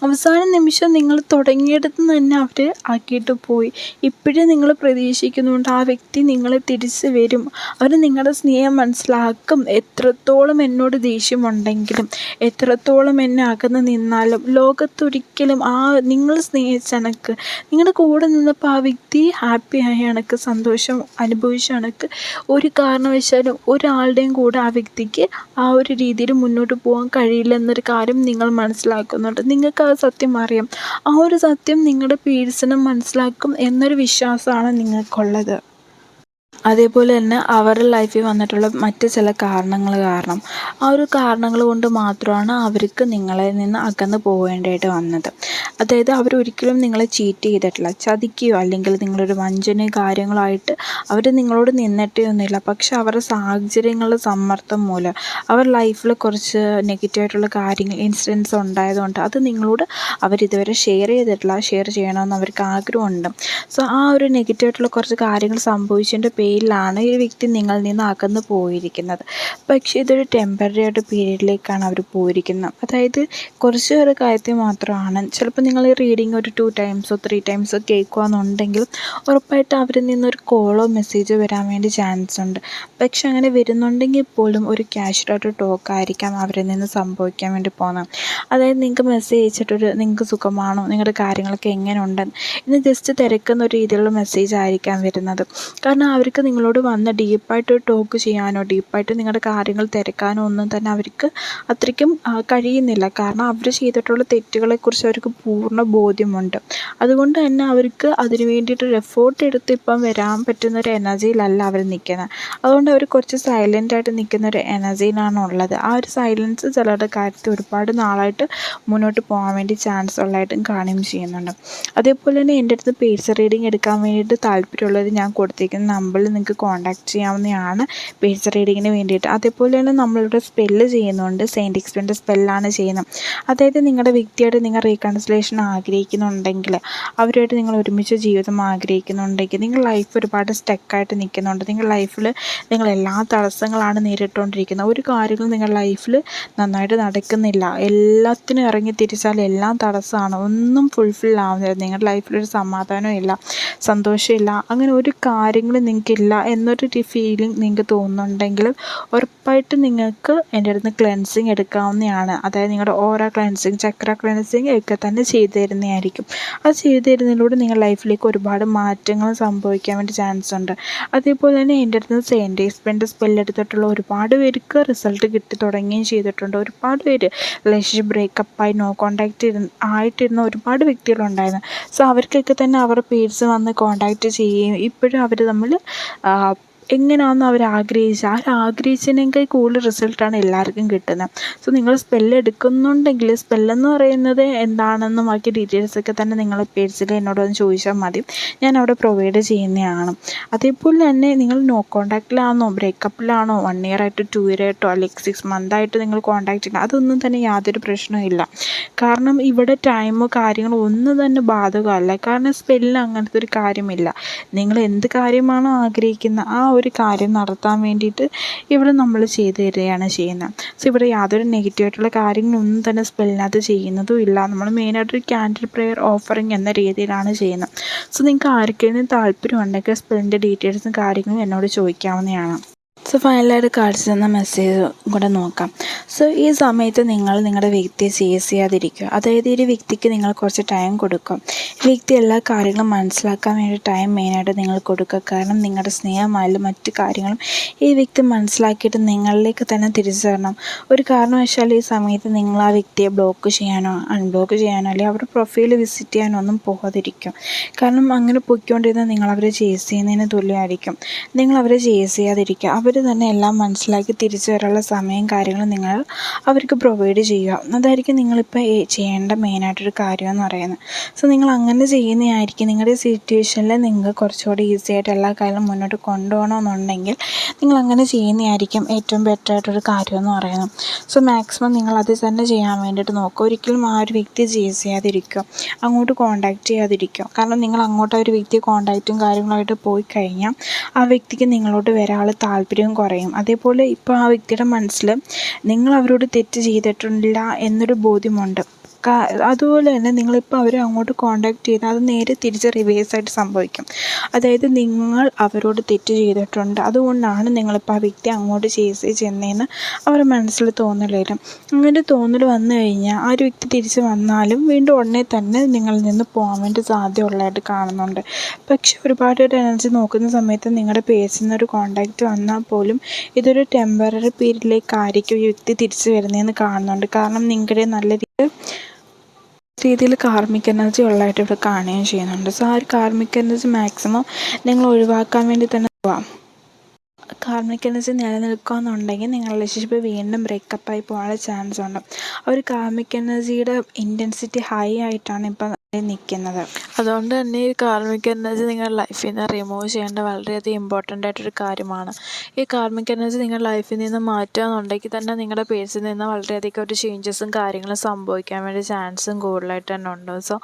അവസാന നിമിഷം നിങ്ങൾ തുടങ്ങിയിടത്ത് നിന്ന് തന്നെ അവർ ആക്കിയിട്ട് പോയി. ഇപ്പോഴും നിങ്ങൾ പ്രതീക്ഷിക്കുന്നുണ്ട് ആ വ്യക്തി നിങ്ങളെ തിരിച്ച് വരും, അവർ നിങ്ങളുടെ സ്നേഹം മനസ്സിലാക്കും. എത്രത്തോളം എന്നോട് ദേഷ്യമുണ്ടെങ്കിലും എത്രത്തോളം എന്നെ അകന്ന് നിന്നാലും ലോകത്തൊരിക്കലും ആ നിങ്ങൾ സ്നേഹിച്ച കണക്ക്, നിങ്ങളുടെ കൂടെ നിന്നപ്പോൾ ആ വ്യക്തി ഹാപ്പിയായ കണക്ക്, സന്തോഷം അനുഭവിച്ച കണക്ക് ഒരു കാരണവശാലും ഒരാളുടെയും കൂടെ ആ വ്യക്തിക്ക് ആ ഒരു രീതിയിൽ മുന്നോട്ട് പോകാൻ കഴിയില്ല എന്നൊരു കാര്യം നിങ്ങൾ മനസ്സിലാക്കുന്നുണ്ട്. നിങ്ങൾക്ക് ആ സത്യം അറിയാം, ആ ഒരു സത്യം നിങ്ങളുടെ പേഴ്സണും മനസ്സിലാക്കും എന്നൊരു വിശ്വാസമാണ് നിങ്ങൾക്കുള്ളത്. അതേപോലെ തന്നെ അവരുടെ ലൈഫിൽ വന്നിട്ടുള്ള മറ്റ് ചില കാരണങ്ങൾ കാരണം, ആ ഒരു കാരണങ്ങൾ കൊണ്ട് മാത്രമാണ് അവർക്ക് നിങ്ങളെ നിന്ന് അകന്ന് പോകേണ്ടതായിട്ട് വന്നത്. അതായത് അവരൊരിക്കലും നിങ്ങളെ ചീറ്റ് ചെയ്തിട്ടില്ല, ചതിക്കുകയോ അല്ലെങ്കിൽ നിങ്ങളൊരു വഞ്ചനയോ കാര്യങ്ങളായിട്ട് അവർ നിങ്ങളോട് നിന്നിട്ടേ ഒന്നുമില്ല. പക്ഷെ അവരുടെ സാഹചര്യങ്ങളുടെ സമ്മർദ്ദം മൂലം അവർ ലൈഫിൽ കുറച്ച് നെഗറ്റീവായിട്ടുള്ള കാര്യങ്ങൾ ഇൻസിഡൻസ് ഉണ്ടായതുകൊണ്ട് അത് നിങ്ങളോട് അവരിതുവരെ ഷെയർ ചെയ്തിട്ടില്ല, ഷെയർ ചെയ്യണമെന്ന് അവർക്ക് ആഗ്രഹമുണ്ട്. സോ ആ ഒരു നെഗറ്റീവായിട്ടുള്ള കുറച്ച് കാര്യങ്ങൾ സംഭവിച്ചതിൻ്റെ പേരിലാണ് ഈ വ്യക്തി നിങ്ങളിൽ നിന്ന് അകന്ന് പോയിരിക്കുന്നത്. പക്ഷേ ഇതൊരു ടെമ്പററി ആയിട്ട് പീരീഡിലേക്കാണ് അവർ പോയിരിക്കുന്നത്. അതായത് കുറച്ച് ഒരു കാര്യത്തിൽ മാത്രമാണ്. ചിലപ്പോൾ നിങ്ങൾ ഈ റീഡിങ് ഒരു 2 ടൈംസോ 3 ടൈംസോ കേൾക്കുകയെന്നുണ്ടെങ്കിൽ ഉറപ്പായിട്ട് അവരിൽ നിന്നൊരു കോളോ മെസ്സേജോ വരാൻ വേണ്ടി ചാൻസ് ഉണ്ട്. പക്ഷെ അങ്ങനെ വരുന്നുണ്ടെങ്കിൽ പോലും ഒരു കാഷ്വലായിട്ട് ടോക്കായിരിക്കാം അവരിൽ നിന്ന് സംഭവിക്കാൻ വേണ്ടി പോകുന്നത്. അതായത് നിങ്ങൾക്ക് മെസ്സേജ് അയച്ചിട്ടൊരു നിങ്ങൾക്ക് സുഖമാണോ, നിങ്ങളുടെ കാര്യങ്ങളൊക്കെ എങ്ങനെ ഉണ്ടെന്ന് ഇന്ന് ജസ്റ്റ് തിരക്കുന്ന ഒരു രീതിയിലുള്ള മെസ്സേജ് ആയിരിക്കാം വരുന്നത്. കാരണം അവർക്ക് നിങ്ങളോട് വന്ന് ഡീപ്പായിട്ട് ടോക്ക് ചെയ്യാനോ ഡീപ്പായിട്ട് നിങ്ങളുടെ കാര്യങ്ങൾ തിരക്കാനോ ഒന്നും തന്നെ അവർക്ക് അത്രയ്ക്കും കഴിയുന്നില്ല. കാരണം അവർ ചെയ്തിട്ടുള്ള തെറ്റുകളെക്കുറിച്ച് അവർക്ക് പൂർണ്ണ ബോധ്യമുണ്ട്. അതുകൊണ്ട് തന്നെ അവർക്ക് അതിന് വേണ്ടിയിട്ടൊരു എഫേർട്ട് എടുത്ത് ഇപ്പം വരാൻ പറ്റുന്നൊരു എനർജിയിലല്ല അവർ നിൽക്കുന്നത്. അതുകൊണ്ട് അവർ കുറച്ച് സൈലൻ്റായിട്ട് നിൽക്കുന്നൊരു എനർജിയിലാണ് ഉള്ളത്. ആ ഒരു സൈലൻസ് ചിലരുടെ കാര്യത്തിൽ ഒരുപാട് നാളായിട്ട് മുന്നോട്ട് പോകാൻ വേണ്ടി ചാൻസ് ഉള്ളതായിട്ടും കാണുകയും ചെയ്യുന്നുണ്ട്. അതേപോലെ തന്നെ എൻ്റെ അടുത്ത് പേഴ്സൺ റീഡിങ് എടുക്കാൻ വേണ്ടിയിട്ട് താല്പര്യമുള്ളത് ഞാൻ കൊടുത്തിരിക്കുന്ന നമ്പറിൽ നമ്പറിൽ നിങ്ങൾക്ക് കോൺടാക്റ്റ് ചെയ്യാവുന്നതാണ് പേഴ്സ് റീഡിങ്ങിന് വേണ്ടിയിട്ട്. അതേപോലെ തന്നെ നമ്മളിവിടെ സ്പെല്ല് ചെയ്യുന്നുണ്ട്. സെയിൻറ്റ് എക്സ്പെൻഡ് സ്പെല്ലാണ് ചെയ്യുന്നത്. അതായത് നിങ്ങളുടെ വ്യക്തിയായിട്ട് നിങ്ങൾ റീകൺസിലേഷൻ ആഗ്രഹിക്കുന്നുണ്ടെങ്കിൽ, അവരുമായിട്ട് നിങ്ങൾ ഒരുമിച്ച് ജീവിതം ആഗ്രഹിക്കുന്നുണ്ടെങ്കിൽ, നിങ്ങൾ ലൈഫ് ഒരുപാട് സ്റ്റക്കായിട്ട് നിൽക്കുന്നുണ്ട്, നിങ്ങളുടെ ലൈഫിൽ നിങ്ങൾ എല്ലാ തടസ്സങ്ങളാണ് നേരിട്ടുകൊണ്ടിരിക്കുന്നത്, ഒരു കാര്യങ്ങളും നിങ്ങളുടെ ലൈഫിൽ നന്നായിട്ട് നടക്കുന്നില്ല, എല്ലാത്തിനും ഇറങ്ങി തിരിച്ചാൽ എല്ലാം തടസ്സമാണ്, ഒന്നും ഫുൾഫിൽ ആവുന്നില്ല, നിങ്ങളുടെ ലൈഫിലൊരു സമാധാനം ഇല്ല, സന്തോഷമില്ല, അങ്ങനെ ഒരു കാര്യങ്ങളും നിങ്ങൾക്കില്ല എന്നൊരു ഫീലിംഗ് നിങ്ങൾക്ക് തോന്നുന്നുണ്ടെങ്കിൽ ഉറപ്പായിട്ടും നിങ്ങൾക്ക് എൻ്റെ അടുത്ത് നിന്ന് ക്ലെൻസിങ് എടുക്കാവുന്നതാണ്. അതായത് നിങ്ങളുടെ ഓറ ക്ലെൻസിങ്, ചക്ര ക്ലെൻസിങ് ഒക്കെ തന്നെ ചെയ്തു തരുന്നതായിരിക്കും. അത് ചെയ്തു തരുന്നതിലൂടെ നിങ്ങളുടെ ലൈഫിലേക്ക് ഒരുപാട് മാറ്റങ്ങൾ സംഭവിക്കാൻ വേണ്ടി ചാൻസ് ഉണ്ട്. അതേപോലെ തന്നെ എൻ്റെ അടുത്ത് നിന്ന് സെയിൻറ്റ് എക്സ്പെൻഡ് സ്പെല്ലെടുത്തിട്ടുള്ള ഒരുപാട് പേർക്ക് റിസൾട്ട് കിട്ടി തുടങ്ങുകയും ചെയ്തിട്ടുണ്ട്. ഒരുപാട് പേര് റിലേഷൻഷിപ്പ് ബ്രേക്കപ്പായി നോ കോൺടാക്റ്റ് ആയിട്ടിരുന്ന ഒരുപാട് വ്യക്തികളുണ്ടായിരുന്നു. സോ അവർക്കൊക്കെ തന്നെ അവരുടെ പേഴ്സ് വന്ന് കോൺടാക്റ്റ് ചെയ്യുകയും ഇപ്പോഴും അവർ തമ്മിൽ എങ്ങനെയാണെന്ന് അവർ ആഗ്രഹിച്ചതിനേക്കാൾ കൂടുതൽ റിസൾട്ടാണ് എല്ലാവർക്കും കിട്ടുന്നത്. സോ നിങ്ങൾ സ്പെല്ലെടുക്കുന്നുണ്ടെങ്കിൽ സ്പെല്ലെന്ന് പറയുന്നത് എന്താണെന്നും ബാക്കി ഡീറ്റെയിൽസൊക്കെ തന്നെ നിങ്ങൾ പേഴ്സിൽ എന്നോടൊന്ന് ചോദിച്ചാൽ മതി, ഞാൻ അവിടെ പ്രൊവൈഡ് ചെയ്യുന്നതാണ്. അതേപോലെ തന്നെ നിങ്ങൾ നോ കോൺടാക്റ്റിലാണോ, ബ്രേക്കപ്പിലാണോ, 1 ഇയർ ആയിട്ട് 2 ഇയർ ആയിട്ടോ അല്ലെങ്കിൽ 6 മന്ത് ആയിട്ട് നിങ്ങൾ കോൺടാക്റ്റ് ചെയ്യണം, അതൊന്നും തന്നെ യാതൊരു പ്രശ്നമില്ല. കാരണം ഇവിടെ ടൈമോ കാര്യങ്ങളോ ഒന്നും തന്നെ ബാധകമല്ല. കാരണം സ്പെല്ലിന് അങ്ങനത്തെ ഒരു കാര്യമില്ല. നിങ്ങൾ എന്ത് കാര്യമാണോ ആഗ്രഹിക്കുന്നത് ആ ഒരു കാര്യം നടത്താൻ വേണ്ടിയിട്ട് ഇവിടെ നമ്മൾ ചെയ്തു തരികയാണ് ചെയ്യുന്നത്. സോ ഇവിടെ യാതൊരു നെഗറ്റീവായിട്ടുള്ള കാര്യങ്ങളൊന്നും തന്നെ സ്പെല്ലിനകത്ത് ചെയ്യുന്നതും ഇല്ല. നമ്മൾ മെയിനായിട്ടൊരു ക്യാൻഡിൽ പ്രെയർ ഓഫറിങ് എന്ന രീതിയിലാണ് ചെയ്യുന്നത്. സോ നിങ്ങൾക്ക് ആർക്കെങ്കിലും താല്പര്യം ഉണ്ടെങ്കിൽ സ്പെല്ലിൻ്റെ ഡീറ്റെയിൽസും കാര്യങ്ങളും എന്നോട് ചോദിക്കാവുന്നതാണ്. സോ ഫൈനലായിട്ട് കാണിച്ചു തന്ന മെസ്സേജ് കൂടെ നോക്കാം. സോ ഈ സമയത്ത് നിങ്ങൾ നിങ്ങളുടെ വ്യക്തിയെ ചേസ് ചെയ്യാതിരിക്കുക. അതായത് ഈ ഒരു വ്യക്തിക്ക് നിങ്ങൾ കുറച്ച് ടൈം കൊടുക്കും. ഈ വ്യക്തി എല്ലാ കാര്യങ്ങളും മനസ്സിലാക്കാൻ വേണ്ടി ടൈം മെയിനായിട്ട് നിങ്ങൾ കൊടുക്കുക. കാരണം നിങ്ങളുടെ സ്നേഹമായാലും മറ്റു കാര്യങ്ങളും ഈ വ്യക്തി മനസ്സിലാക്കിയിട്ട് നിങ്ങളിലേക്ക് തന്നെ തിരിച്ചു തരണം. ഒരു കാരണവശാലും ഈ സമയത്ത് നിങ്ങൾ ആ വ്യക്തിയെ ബ്ലോക്ക് ചെയ്യാനോ അൺബ്ലോക്ക് ചെയ്യാനോ അല്ലെങ്കിൽ അവരുടെ പ്രൊഫൈൽ വിസിറ്റ് ചെയ്യാനോ ഒന്നും പോകാതിരിക്കും. കാരണം അങ്ങനെ പൊയ്ക്കൊണ്ടിരുന്നാൽ നിങ്ങൾ അവരെ ചേസ് ചെയ്യുന്നതിന് തുല്യമായിരിക്കും. നിങ്ങൾ അവരെ ചേസ് ചെയ്യാതിരിക്കുക. അവർ തന്നെ എല്ലാം മനസ്സിലാക്കി തിരിച്ചു വരാനുള്ള സമയം കാര്യങ്ങളും നിങ്ങൾ അവർക്ക് പ്രൊവൈഡ് ചെയ്യുക. അതായിരിക്കും നിങ്ങളിപ്പോൾ ചെയ്യേണ്ട മെയിനായിട്ടൊരു കാര്യമെന്ന് പറയുന്നത്. സോ നിങ്ങൾ അങ്ങനെ ചെയ്യുന്നതായിരിക്കും നിങ്ങളുടെ സിറ്റുവേഷനിൽ നിങ്ങൾക്ക് കുറച്ചുകൂടി ഈസി ആയിട്ട് എല്ലാ കാര്യങ്ങളും മുന്നോട്ട് കൊണ്ടുപോകണമെന്നുണ്ടെങ്കിൽ നിങ്ങൾ അങ്ങനെ ചെയ്യുന്നതായിരിക്കും ഏറ്റവും ബെറ്ററായിട്ടൊരു കാര്യമെന്ന് പറയുന്നത്. സോ മാക്സിമം നിങ്ങൾ അത് തന്നെ ചെയ്യാൻ വേണ്ടിയിട്ട് നോക്കുക. ഒരിക്കലും ആ ഒരു വ്യക്തിയെ ചേസ് ചെയ്യാതിരിക്കുക, അങ്ങോട്ട് കോൺടാക്റ്റ് ചെയ്യാതിരിക്കുക. കാരണം നിങ്ങൾ അങ്ങോട്ട് ആ ഒരു വ്യക്തിയെ കോൺടാക്റ്റും കാര്യങ്ങളായിട്ട് പോയി കഴിഞ്ഞാൽ ആ വ്യക്തിക്ക് നിങ്ങളോട് വരാനുള്ള താല്പര്യം കുറയും. അതേപോലെ ഇപ്പോൾ ആ വ്യക്തിയുടെ മനസ്സിൽ നിങ്ങൾ അവരോട് തെറ്റ് ചെയ്തിട്ടില്ല എന്നൊരു ബോധ്യമുണ്ട്. അതുപോലെ തന്നെ നിങ്ങളിപ്പോൾ അവരെ അങ്ങോട്ട് കോൺടാക്റ്റ് ചെയ്താൽ അത് നേരെ തിരിച്ച് റിവേഴ്സായിട്ട് സംഭവിക്കും. അതായത് നിങ്ങൾ അവരോട് തെറ്റ് ചെയ്തിട്ടുണ്ട്, അതുകൊണ്ടാണ് നിങ്ങളിപ്പോൾ ആ വ്യക്തി അങ്ങോട്ട് ചേസ് ചെന്നതെന്ന് അവരുടെ മനസ്സിൽ തോന്നൽ വരും. അങ്ങനെ തോന്നൽ വന്നു കഴിഞ്ഞാൽ ആ ഒരു വ്യക്തി തിരിച്ച് വന്നാലും വീണ്ടും ഉടനെ തന്നെ നിങ്ങളിൽ നിന്ന് പോകാൻ വേണ്ടി സാധ്യതയുള്ളതായിട്ട് കാണുന്നുണ്ട്. പക്ഷെ ഒരുപാട് എനർജി നോക്കുന്ന സമയത്ത് നിങ്ങളുടെ പേഴ്സിൽ നിന്നൊരു കോൺടാക്റ്റ് വന്നാൽ പോലും ഇതൊരു ടെമ്പററി പീരീഡിലേക്കായിരിക്കും ഈ വ്യക്തി തിരിച്ച് വരുന്നതെന്ന് കാണുന്നുണ്ട്. കാരണം നിങ്ങളുടെ നല്ല രീതിയിൽ കാർമിക് എനർജി ഉള്ളതായിട്ട് ഇവിടെ കാണുകയും ചെയ്യുന്നുണ്ട്. സോ ആ ഒരു കാർമിക് എനർജി മാക്സിമം നിങ്ങൾ ഒഴിവാക്കാൻ വേണ്ടി തന്നെ പോവാം. കാർമിക് എനർജി നിലനിൽക്കുകയെന്നുണ്ടെങ്കിൽ നിങ്ങളുടെ റിലേഷൻഷിപ്പ് വീണ്ടും ബ്രേക്കപ്പായി പോകാനുള്ള ചാൻസ് ഉണ്ട്. ആ ഒരു കാർമിക് എനർജിയുടെ ഇൻറ്റൻസിറ്റി ഹൈ ആയിട്ടാണ് ഇപ്പം നിൽക്കുന്നത്. അതുകൊണ്ട് തന്നെ ഈ കാർമിക് എനർജി നിങ്ങളുടെ ലൈഫിൽ നിന്ന് റിമൂവ് ചെയ്യേണ്ട വളരെയധികം ഇമ്പോർട്ടൻ്റ് ആയിട്ടൊരു കാര്യമാണ്. ഈ കാർമിക് എനർജി നിങ്ങളുടെ ലൈഫിൽ നിന്ന് മാറ്റുക എന്നുണ്ടെങ്കിൽ തന്നെ നിങ്ങളുടെ പേഴ്സിൽ നിന്ന് വളരെയധികം ഒരു ചേഞ്ചസും കാര്യങ്ങളും സംഭവിക്കാൻ വേണ്ടി ചാൻസും കൂടുതലായിട്ട് തന്നെ ഉണ്ട്. സോ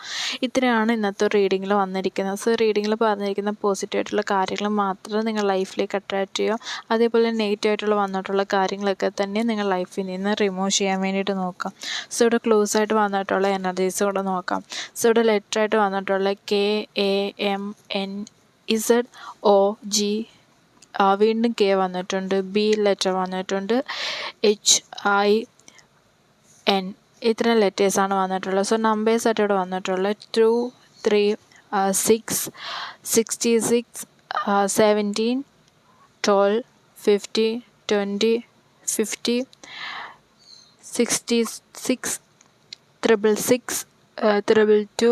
ഇത്രയാണ് ഇന്നത്തെ റീഡിങ്ങിൽ വന്നിരിക്കുന്നത്. സോ റീഡിങ്ങിൽ പറഞ്ഞിരിക്കുന്ന പോസിറ്റീവായിട്ടുള്ള കാര്യങ്ങൾ മാത്രം നിങ്ങൾ ലൈഫിലേക്ക് അട്രാക്റ്റ് ചെയ്യുക. അതേപോലെ നെഗറ്റീവായിട്ടുള്ള വന്നിട്ടുള്ള കാര്യങ്ങളൊക്കെ തന്നെ നിങ്ങൾ ലൈഫിൽ നിന്ന് റിമൂവ് ചെയ്യാൻ വേണ്ടിയിട്ട് നോക്കാം. സോ ഇവിടെ ക്ലോസ് ആയിട്ട് വന്നിട്ടുള്ള എനർജീസ് കൂടെ നോക്കാം. സോ ഇവിടെ ലെറ്ററായിട്ട് വന്നിട്ടുള്ള KAMNZOG, വീണ്ടും K വന്നിട്ടുണ്ട്, B ലെറ്റർ വന്നിട്ടുണ്ട്, HIN, ഇത്രയും ലെറ്റേഴ്സാണ് വന്നിട്ടുള്ളത്. സോ നമ്പേഴ്സായിട്ട് ഇവിടെ വന്നിട്ടുള്ളത് 2, 3, 6, 66, 17, 12, 50, 20, 50, 66, 666, 222,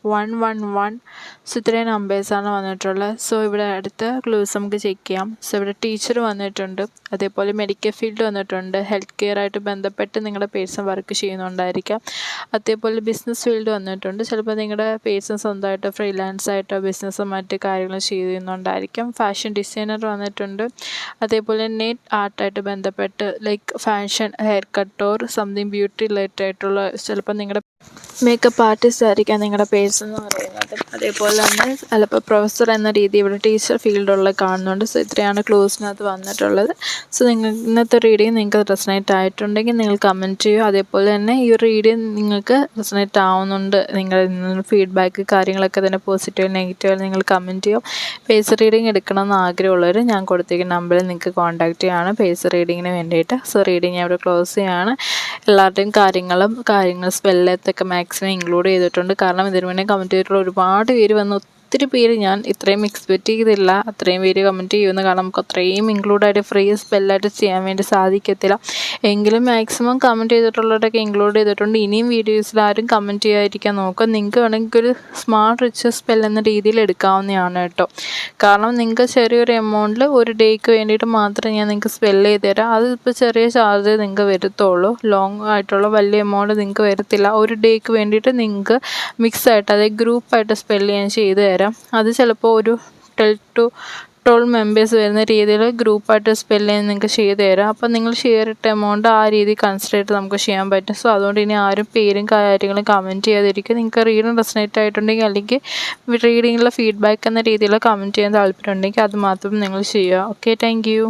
111. സോ ഇത്രയും നമ്പേഴ്സാണ് വന്നിട്ടുള്ളത്. സോ ഇവിടെ അടുത്ത ക്ലൂസ് നമുക്ക് ചെക്ക് ചെയ്യാം. സോ ഇവിടെ ടീച്ചർ വന്നിട്ടുണ്ട്, അതേപോലെ മെഡിക്കൽ ഫീൽഡ് വന്നിട്ടുണ്ട്, ഹെൽത്ത് കെയർ ആയിട്ട് ബന്ധപ്പെട്ട് നിങ്ങളുടെ പേഴ്സൺ വർക്ക് ചെയ്യുന്നുണ്ടായിരിക്കാം. അതേപോലെ ബിസിനസ് ഫീൽഡ് വന്നിട്ടുണ്ട്, ചിലപ്പോൾ നിങ്ങളുടെ പേഴ്സൺ സ്വന്തമായിട്ട് ഫ്രീലാൻസ് ആയിട്ടോ ബിസിനസ്സോ മറ്റ് കാര്യങ്ങൾ ചെയ്യുന്നുണ്ടായിരിക്കാം. ഫാഷൻ ഡിസൈനർ വന്നിട്ടുണ്ട്, അതേപോലെ നെറ്റ് ആർട്ടായിട്ട് ബന്ധപ്പെട്ട് like fashion, hair cut or something beauty related ആയിട്ടുള്ള ചിലപ്പോൾ നിങ്ങളുടെ മേക്കപ്പ് ആർട്ടിസ്റ്റ് ആയിരിക്കാം നിങ്ങളുടെ പേഴ്സൺ എന്ന് പറയുന്നത്. അതേപോലെ തന്നെ ചിലപ്പോൾ പ്രൊഫസർ എന്ന രീതി ഇവിടെ ടീച്ചർ ഫീൽഡുള്ള കാണുന്നുണ്ട്. സോ ഇത്രയാണ് ക്ലൂസിനകത്ത് വന്നിട്ടുള്ളത്. സോ ഇന്നത്തെ റീഡിങ് നിങ്ങൾക്ക് റെസണേറ്റ് ആയിട്ടുണ്ടെങ്കിൽ നിങ്ങൾ കമൻറ്റ് ചെയ്യുക. അതേപോലെ തന്നെ ഈ ഒരു റീഡിങ് നിങ്ങൾക്ക് റെസണേറ്റ് ആവുന്നുണ്ട്, നിങ്ങളുടെ ഫീഡ്ബാക്ക് കാര്യങ്ങളൊക്കെ തന്നെ പോസിറ്റീവ് നെഗറ്റീവ് നിങ്ങൾ കമൻറ്റ് ചെയ്യും. പേഴ്സ് റീഡിങ് എടുക്കണമെന്ന് ആഗ്രഹമുള്ളവർ ഞാൻ കൊടുത്തിരിക്കുന്ന നമ്പറിൽ നിങ്ങൾക്ക് കോൺടാക്റ്റ് ചെയ്യുകയാണ് പേഴ്സ് റീഡിങ്ങിന് വേണ്ടിയിട്ട്. സോ റീഡിങ് ഞാൻ ഇവിടെ ക്ലോസ് ചെയ്യുകയാണ്. എല്ലാവരുടെയും കാര്യങ്ങൾ സ്പെല്ലത്തൊക്കെ മാക്സിമം ഇൻക്ലൂഡ് ചെയ്തിട്ടുണ്ട്. കാരണം ഇതിനു മുന്നേ കമൻറ്റ് ചെയ്തിട്ടുള്ള ഒരുപാട് പേര് വന്ന് ഒത്തിരി പേര് ഞാൻ ഇത്രയും എക്സ്പെക്റ്റ് ചെയ്തില്ല അത്രയും പേര് കമൻറ്റ് ചെയ്യുമെന്ന്. കാരണം നമുക്ക് അത്രയും ഇൻക്ലൂഡായിട്ട് ഫ്രീ സ്പെല്ലായിട്ട് ചെയ്യാൻ വേണ്ടി സാധിക്കത്തില്ല. എങ്കിലും മാക്സിമം കമൻറ്റ് ചെയ്തിട്ടുള്ളവരൊക്കെ ഇൻക്ലൂഡ് ചെയ്തിട്ടുണ്ട്. ഇനിയും വീഡിയോസിൽ ആരും കമൻറ്റ് ചെയ്യാതിരിക്കാൻ നോക്കുക. നിങ്ങൾക്ക് വേണമെങ്കിൽ ഒരു സ്മാർട്ട് റിച്ച് സ്പെൽ എന്ന രീതിയിൽ എടുക്കാവുന്നതാണ് കേട്ടോ. കാരണം നിങ്ങൾക്ക് ചെറിയൊരു എമൗണ്ടിൽ ഒരു ഡേക്ക് വേണ്ടിയിട്ട് മാത്രം ഞാൻ നിങ്ങൾക്ക് സ്പെല്ല് ചെയ്ത് തരാം. അത് ഇപ്പോൾ ചെറിയ ചാർജ് നിങ്ങൾക്ക് വരത്തുള്ളൂ, ലോങ് ആയിട്ടുള്ള വലിയ എമൗണ്ട് നിങ്ങൾക്ക് വരത്തില്ല. ഒരു ഡേക്ക് വേണ്ടിയിട്ട് നിങ്ങൾക്ക് മിക്സായിട്ട് അതായത് ഗ്രൂപ്പായിട്ട് സ്പെല്ല് ഞാൻ ചെയ്ത് തരാം. അത് ചിലപ്പോൾ ഒരു 12 മെമ്പേഴ്സ് വരുന്ന രീതിയിൽ ഗ്രൂപ്പായിട്ട് സ്പെല്ല് ചെയ്യാൻ നിങ്ങൾക്ക് ചെയ്ത് തരാം. അപ്പോൾ നിങ്ങൾ ഷെയർ ഇട്ട എമൗണ്ട് ആ രീതി കൺസിഡർ ചെയ്തിട്ട് നമുക്ക് ചെയ്യാൻ പറ്റും. സോ അതുകൊണ്ട് ഇനി ആരും പേരും കാര്യങ്ങളും കമൻറ്റ് ചെയ്യാതിരിക്കുക. നിങ്ങൾക്ക് റീഡിങ് റെസണേറ്റ് ആയിട്ടുണ്ടെങ്കിൽ അല്ലെങ്കിൽ റീഡിങ്ങിലുള്ള ഫീഡ്ബാക്ക് എന്ന രീതിയിൽ കമൻറ്റ് ചെയ്യാൻ താല്പര്യമുണ്ടെങ്കിൽ അത് മാത്രം നിങ്ങൾ ചെയ്യുക. Okay, thank you.